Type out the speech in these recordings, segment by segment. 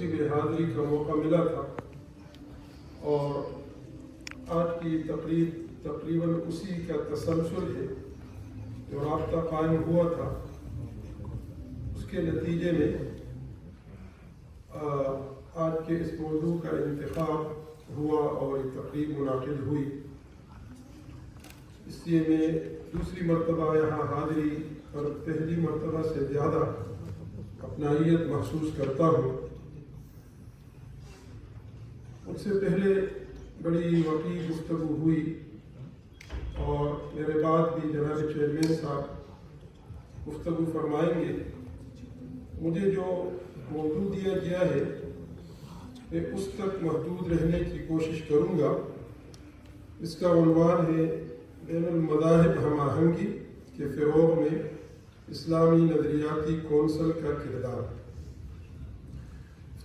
میں حاضری کا موقع ملا تھا اور آج کی تقریب تقریباً اسی کا تسلسل ہے جو رابطہ قائم ہوا تھا، اس کے نتیجے میں آج کے اس موضوع کا انتخاب ہوا اور یہ تقریب منعقد ہوئی۔ اس لیے میں دوسری مرتبہ یہاں حاضری پر پہلی مرتبہ سے زیادہ اپنائیت محسوس کرتا ہوں۔ اس سے پہلے بڑی وسیع گفتگو ہوئی اور میرے بعد بھی جناب چیئرمین صاحب گفتگو فرمائیں گے۔ مجھے جو موضوع دیا گیا ہے میں اس تک محدود رہنے کی کوشش کروں گا۔ اس کا عنوان ہے بین المذاہب ہم آہنگی کے فروغ میں اسلامی نظریاتی کونسل کا کردار۔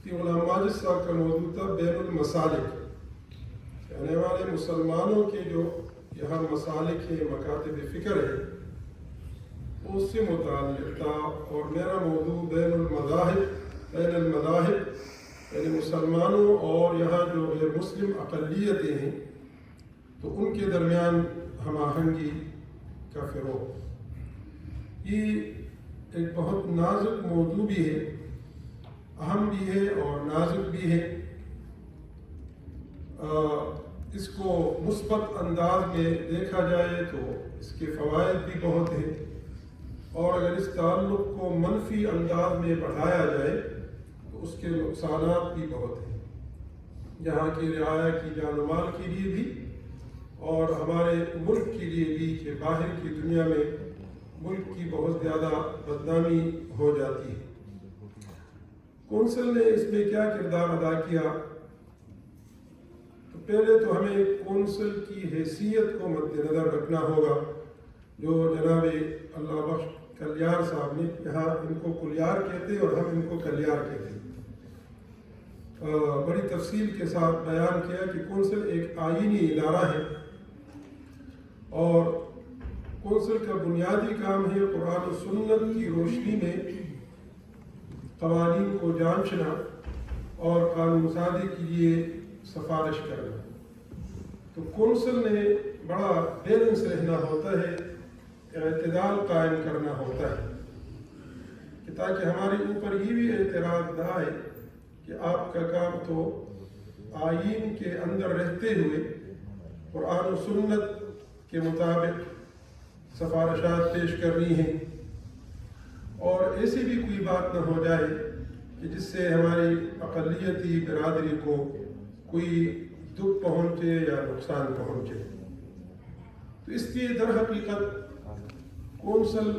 مفتی غلام ماجد صاحب کا موضوع تھا بین المسالک، یعنی ہمارے مسلمانوں کے جو یہاں مسالک ہیں، مکاتب فکر ہے، اس سے متعلق تھا، اور میرا موضوع بین المذاہب یعنی مسلمانوں اور یہاں جو غیر مسلم اقلیتیں ہیں تو ان کے درمیان ہم آہنگی کا فروغ۔ یہ ایک بہت نازک موضوع بھی ہے، اہم بھی ہے اور نازک بھی ہے۔ اس کو مثبت انداز میں دیکھا جائے تو اس کے فوائد بھی بہت ہیں، اور اگر اس تعلق کو منفی انداز میں بڑھایا جائے تو اس کے نقصانات بھی بہت ہیں، یہاں کی رعایا کی جان و مال کے لیے بھی اور ہمارے ملک کے لیے بھی، کہ باہر کی دنیا میں ملک کی بہت زیادہ بدنامی ہو جاتی ہے۔ کونسل نے اس میں کیا کردار ادا کیا؟ تو پہلے تو ہمیں کونسل کی حیثیت کو مد نظر رکھنا ہوگا، جو جناب اللہ بخش کلیار صاحب نے، یہاں ان کو کلیار کہتے اور ہم ان کو کلیار کہتے ہیں، بڑی تفصیل کے ساتھ بیان کیا کہ کونسل ایک آئینی ادارہ ہے، اور کونسل کا بنیادی کام ہے قرآن و سنت کی روشنی میں قوانین کو جانچنا اور قانون سازی کے لیے سفارش کرنا۔ تو کونسل نے بڑا بیلنس رہنا ہوتا ہے، اعتدال قائم کرنا ہوتا ہے، کہ تاکہ ہمارے اوپر یہ بھی اعتراض نہ آئے کہ آپ کا کام تو آئین کے اندر رہتے ہوئے قرآن و سنت کے مطابق سفارشات پیش کرنی ہیں، اور ایسی بھی کوئی بات نہ ہو جائے کہ جس سے ہماری اقلیتی برادری کو کوئی دکھ پہنچے یا نقصان پہنچے۔ تو اس کی در حقیقت کونسل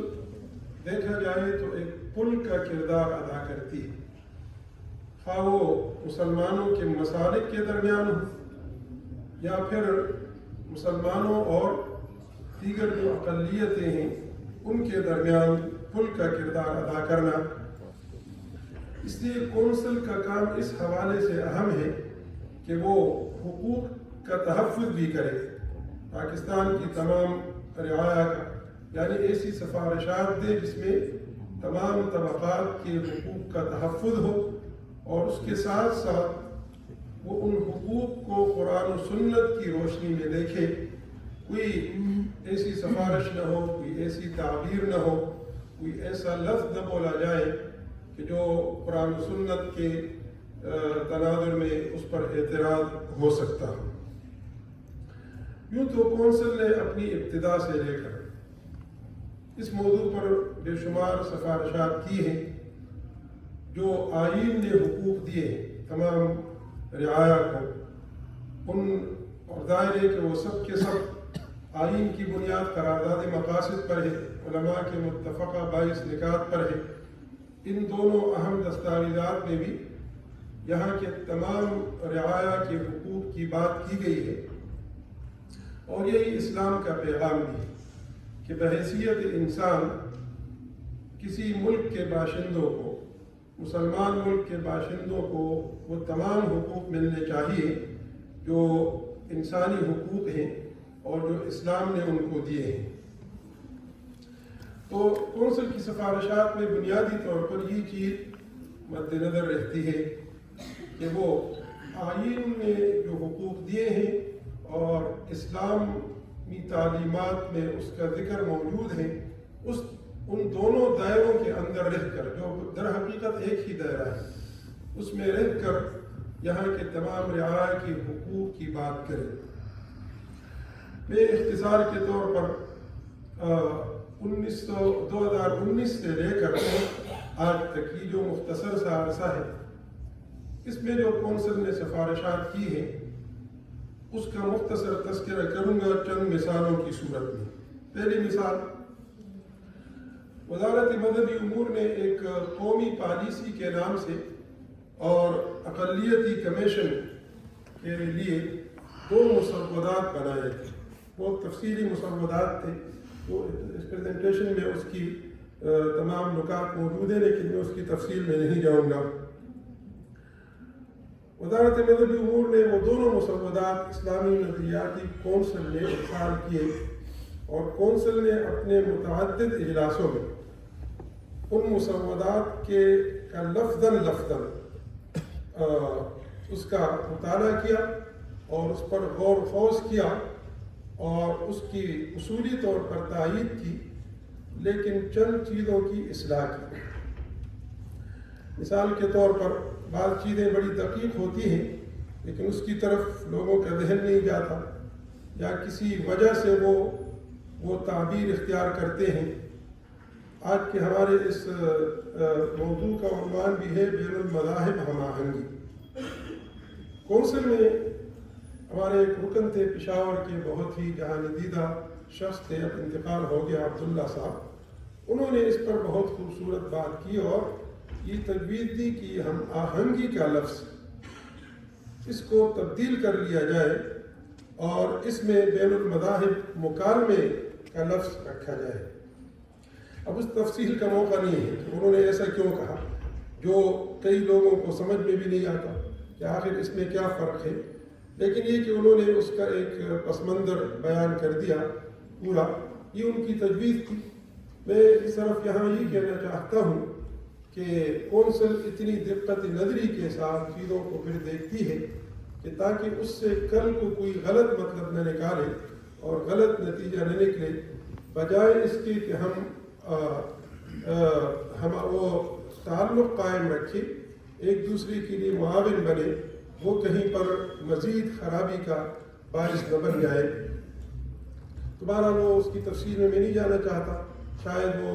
دیکھا جائے تو ایک پل کا کردار ادا کرتی ہے، خواہ وہ مسلمانوں کے مسالک کے درمیان ہو یا پھر مسلمانوں اور دیگر جو اقلیتیں ہیں ان کے درمیان پل کا کردار ادا کرنا۔ اس لیے کونسل کا کام اس حوالے سے اہم ہے کہ وہ حقوق کا تحفظ بھی کرے، پاکستان کی تمام رعایا کا، یعنی ایسی سفارشات دے جس میں تمام طبقات کے حقوق کا تحفظ ہو، اور اس کے ساتھ ساتھ وہ ان حقوق کو قرآن و سنت کی روشنی میں دیکھے، کوئی ایسی سفارش نہ ہو، کوئی ایسی تعبیر نہ ہو، کوئی ایسا لفظ نہ بولا جائے کہ جو قرآن و سنت کے تناظر میں اس پر اعتراض ہو سکتا ہو۔ یوں تو کونسل نے اپنی ابتدا سے لے کر اس موضوع پر بے شمار سفارشات کی ہیں، جو آئین نے حقوق دیے ہیں تمام رعایا کو، ان اور ظاہر ہے کہ وہ سب کے سب آئین کی بنیاد قرارداد مقاصد پر ہے، علماء کے متفقہ 22 نکات پر ہے۔ ان دونوں اہم دستاویزات میں بھی یہاں کے تمام رعایا کے حقوق کی بات کی گئی ہے، اور یہی اسلام کا پیغام بھی ہے کہ بحیثیت انسان کسی ملک کے باشندوں کو، مسلمان ملک کے باشندوں کو وہ تمام حقوق ملنے چاہیے جو انسانی حقوق ہیں اور جو اسلام نے ان کو دیے ہیں۔ تو کونسل کی سفارشات میں بنیادی طور پر یہ چیز مد نظر رہتی ہے کہ وہ آئین میں جو حقوق دیے ہیں اور اسلامی تعلیمات میں اس کا ذکر موجود ہے، ان دونوں دائروں کے اندر رہ کر، جو در حقیقت ایک ہی دائرہ ہے، اس میں رہ کر یہاں کے تمام رعایا کے حقوق کی بات کریں۔ میں اختصار کے طور پر 2019 سے لے کر آج تک کی جو مختصر سا عرصہ ہے، اس میں جو کونسل نے سفارشات کی ہیں اس کا مختصر تذکرہ کروں گا چند مثالوں کی صورت میں۔ پہلی مثال، وزارت مذہبی امور نے ایک قومی پالیسی کے نام سے اور اقلیتی کمیشن کے لیے 2 مسودات بنائے تھے۔ بہت تفصیلی مسودات تھے، وہ اس پریزنٹیشن میں اس کی تمام نکات موجود ہیں، لیکن میں اس کی تفصیل میں نہیں جاؤں گا۔ وزارت مذہبی امور نے وہ دونوں مسودات اسلامی نظریاتی کونسل میں ارسال کیے، اور کونسل نے اپنے متعدد اجلاسوں میں ان مسودات کا لفظاً اس کا مطالعہ کیا اور اس پر غور و خوض کیا اور اس کی اصولی طور پر تائید کی، لیکن چند چیزوں کی اصلاح کی۔ مثال کے طور پر بعض چیزیں بڑی دقیق ہوتی ہیں لیکن اس کی طرف لوگوں کا ذہن نہیں جاتا، یا کسی وجہ سے وہ تعبیر اختیار کرتے ہیں۔ آج کے ہمارے اس موضوع کا عنوان بھی ہے بین المذاہب ہم آہنگی۔ کونسل میں ہمارے ایک رکن تھے پشاور کے، بہت ہی جہاندیدہ شخص تھے، اب انتقال ہو گیا، عبداللہ صاحب۔ انہوں نے اس پر بہت خوبصورت بات کی اور یہ تجویز دی کہ ہم آہنگی کا لفظ اس کو تبدیل کر لیا جائے اور اس میں بین المذاہب مکالمے کا لفظ رکھا جائے۔ اب اس تفصیل کا موقع نہیں ہے کہ انہوں نے ایسا کیوں کہا، جو کئی لوگوں کو سمجھ میں بھی نہیں آتا کہ آخر اس میں کیا فرق ہے، لیکن یہ کہ انہوں نے اس کا ایک پس منظر بیان کر دیا پورا، یہ ان کی تجویز تھی۔ میں اس طرف یہاں یہ کہنا چاہتا ہوں کہ کونسل اتنی دقت نظری کے ساتھ چیزوں کو پھر دیکھتی ہے کہ تاکہ اس سے کل کو کوئی غلط مطلب نہ نکالے اور غلط نتیجہ نہ نکلے، بجائے اس کے کہ ہم وہ تعلق قائم رکھیں، ایک دوسرے کے لیے معاون بنے، وہ کہیں پر مزید خرابی کا باعث نہ بن جائے۔ دوبارہ وہ اس کی تفصیل میں نہیں جانا چاہتا، شاید وہ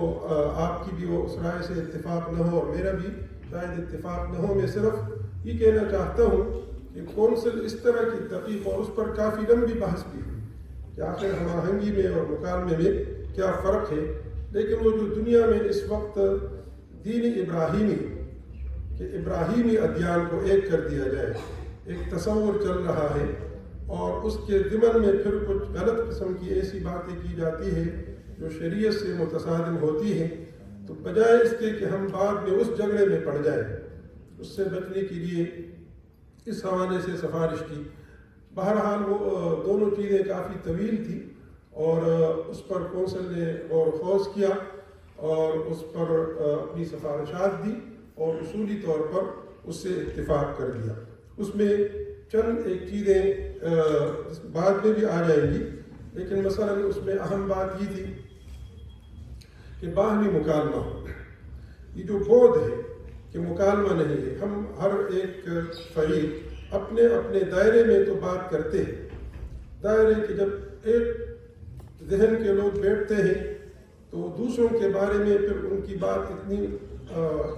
آپ کی بھی وہ اس رائے سے اتفاق نہ ہو اور میرا بھی شاید اتفاق نہ ہو۔ میں صرف یہ کہنا چاہتا ہوں کہ کونسل اس طرح کی تحقیق، اور اس پر کافی لمبی بحث بھی ہوئی کہ آخر ہم آہنگی میں اور مکالمے میں کیا فرق ہے، لیکن وہ جو دنیا میں اس وقت دین ابراہیمی کہ ابراہیمی ادیان کو ایک کر دیا جائے، ایک تصور چل رہا ہے، اور اس کے ضمن میں پھر کچھ غلط قسم کی ایسی باتیں کی جاتی ہے جو شریعت سے متصادم ہوتی ہیں، تو بجائے اس کے کہ ہم بعد میں اس جھگڑے میں پڑ جائیں، اس سے بچنے کے لیے اس حوالے سے سفارش کی۔ بہرحال وہ دونوں چیزیں کافی طویل تھی اور اس پر کونسل نے غور و خوض کیا اور اس پر اپنی سفارشات دی اور اصولی طور پر اس سے اتفاق کر دیا۔ اس میں چند ایک چیزیں بعد میں بھی آ جائیں گی، لیکن مثلا اس میں اہم بات یہ تھی کہ باہمی مکالمہ ہو۔ یہ جو بود ہے کہ مکالمہ نہیں ہے، ہم ہر ایک فریق اپنے اپنے دائرے میں تو بات کرتے ہیں، دائرے کہ جب ایک ذہن کے لوگ بیٹھتے ہیں تو دوسروں کے بارے میں پھر ان کی بات اتنی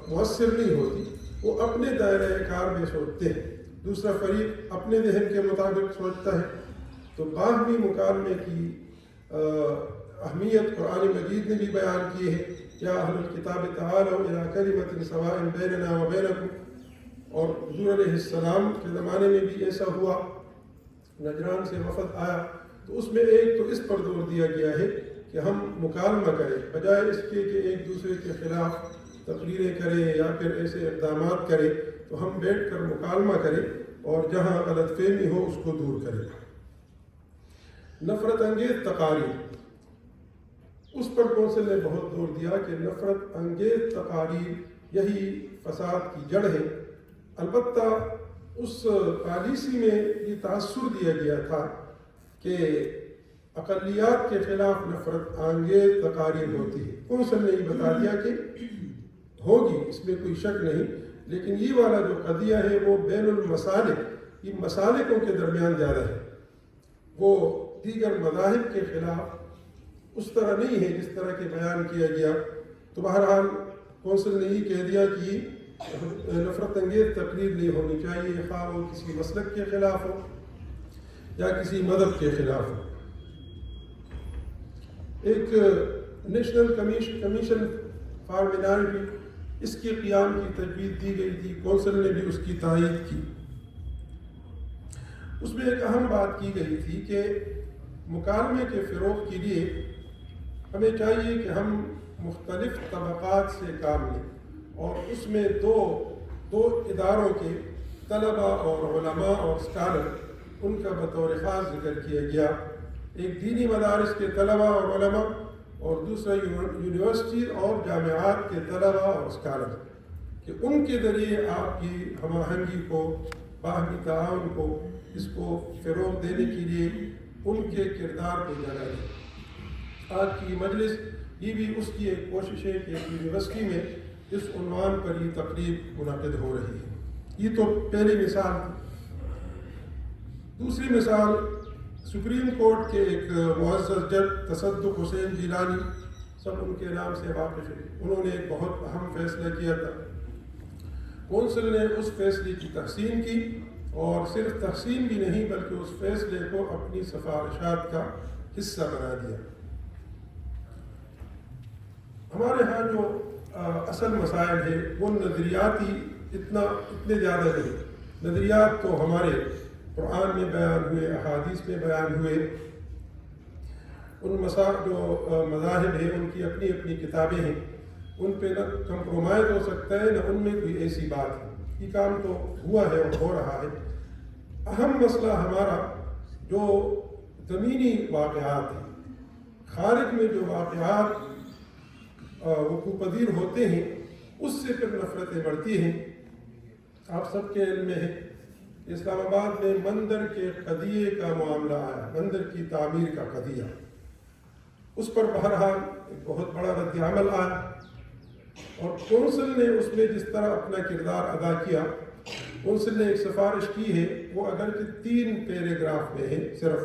مؤثر نہیں ہوتی، وہ اپنے دائرہ کار میں سوچتے ہیں، دوسرا فریق اپنے ذہن کے مطابق سوچتا ہے۔ تو باہمی مکالمے کی اہمیت قرآن مجید نے بھی بیان کی ہے، یا اہل الکتاب تعالوا الی کلمۃ سواء بیننا و بینکم، اور حضور علیہ السلام کے زمانے میں بھی ایسا ہوا، نجران سے وفد آیا تو اس میں ایک تو اس پر زور دیا گیا ہے کہ ہم مکالمہ کریں، بجائے اس کے کہ ایک دوسرے کے خلاف تقریریں کریں یا پھر ایسے اقدامات کریں، تو ہم بیٹھ کر مکالمہ کریں اور جہاں غلط فہمی ہو اس کو دور کریں۔ نفرت انگیز تقاریر، اس پر کونسل نے بہت زور دیا کہ نفرت انگیز تقاریر یہی فساد کی جڑ ہے۔ البتہ اس پالیسی میں یہ تاثر دیا گیا تھا کہ اقلیات کے خلاف نفرت انگیز تقاریر ہوتی ہے۔ کونسل نے یہ بتا دیا کہ ہوگی، اس میں کوئی شک نہیں، لیکن یہ والا جو قضیہ ہے وہ بین المسالک، یہ مسالکوں کے درمیان زیادہ ہے، وہ دیگر مذاہب کے خلاف اس طرح نہیں ہے جس طرح کے بیان کیا گیا۔ تو بہرحال کونسل نے یہ کہہ دیا کہ نفرت انگیز تقریر نہیں ہونی چاہیے، خواہ وہ کسی مسلک کے خلاف ہو یا کسی مذہب کے خلاف ہو۔ ایک نیشنل کمیشن فار مینارٹی، اس کے قیام کی تجویز دی گئی تھی، کونسل نے بھی اس کی تائید کی۔ اس میں ایک اہم بات کی گئی تھی کہ مکالمے کے فروغ کے لیے ہمیں چاہیے کہ ہم مختلف طبقات سے کام لیں، اور اس میں دو اداروں کے طلباء اور علماء اور اسکالر، ان کا بطور خاص ذکر کیا گیا۔ ایک دینی مدارس کے طلباء اور علماء، اور دوسرا یونیورسٹی اور جامعات کے طلباء اور اسکالر، کہ ان کے ذریعے آپ کی ہم آہنگی کو، باہمی تعاون کو، اس کو فروغ دینے کے لیے ان کے کردار کو جانا ہے۔ آج کی مجلس یہ بھی اس کی ایک کوشش ہے کہ یونیورسٹی میں اس عنوان پر یہ تقریب منعقد ہو رہی ہے۔ یہ تو پہلی مثال تھی۔ دوسری مثال، سپریم کورٹ کے ایک معزز جج تصدق حسین جیلانی، سب ان کے نام سے واقف ہیں، انہوں نے ایک بہت اہم فیصلہ کیا تھا۔ کونسل نے اس فیصلے کی تحسین کی، اور صرف تحسین بھی نہیں بلکہ اس فیصلے کو اپنی سفارشات کا حصہ بنا دیا۔ ہمارے ہاں جو اصل مسائل ہیں وہ نظریاتی اتنے زیادہ نہیں۔ نظریات تو ہمارے قرآن میں بیان ہوئے، احادیث میں بیان ہوئے، ان جو مذاہب ہیں ان کی اپنی اپنی کتابیں ہیں، ان پہ نہ کمپرومائز ہو سکتا ہے، نہ ان میں کوئی ایسی بات ہے۔ یہ کام تو ہوا ہے اور ہو رہا ہے۔ اہم مسئلہ ہمارا جو زمینی واقعات ہیں، خارج میں جو واقعات وقوع پذیر ہوتے ہیں، اس سے پھر نفرتیں بڑھتی ہیں۔ آپ سب کے علم میں ہے، اسلام آباد میں مندر کے قضیے کا معاملہ آیا، مندر کی تعمیر کا قضیہ، اس پر بہرحال ایک بہت بڑا رد عمل آیا، اور کونسل نے اس میں جس طرح اپنا کردار ادا کیا، کونسل نے ایک سفارش کی ہے، وہ اگرچہ 3 پیراگراف میں ہے صرف،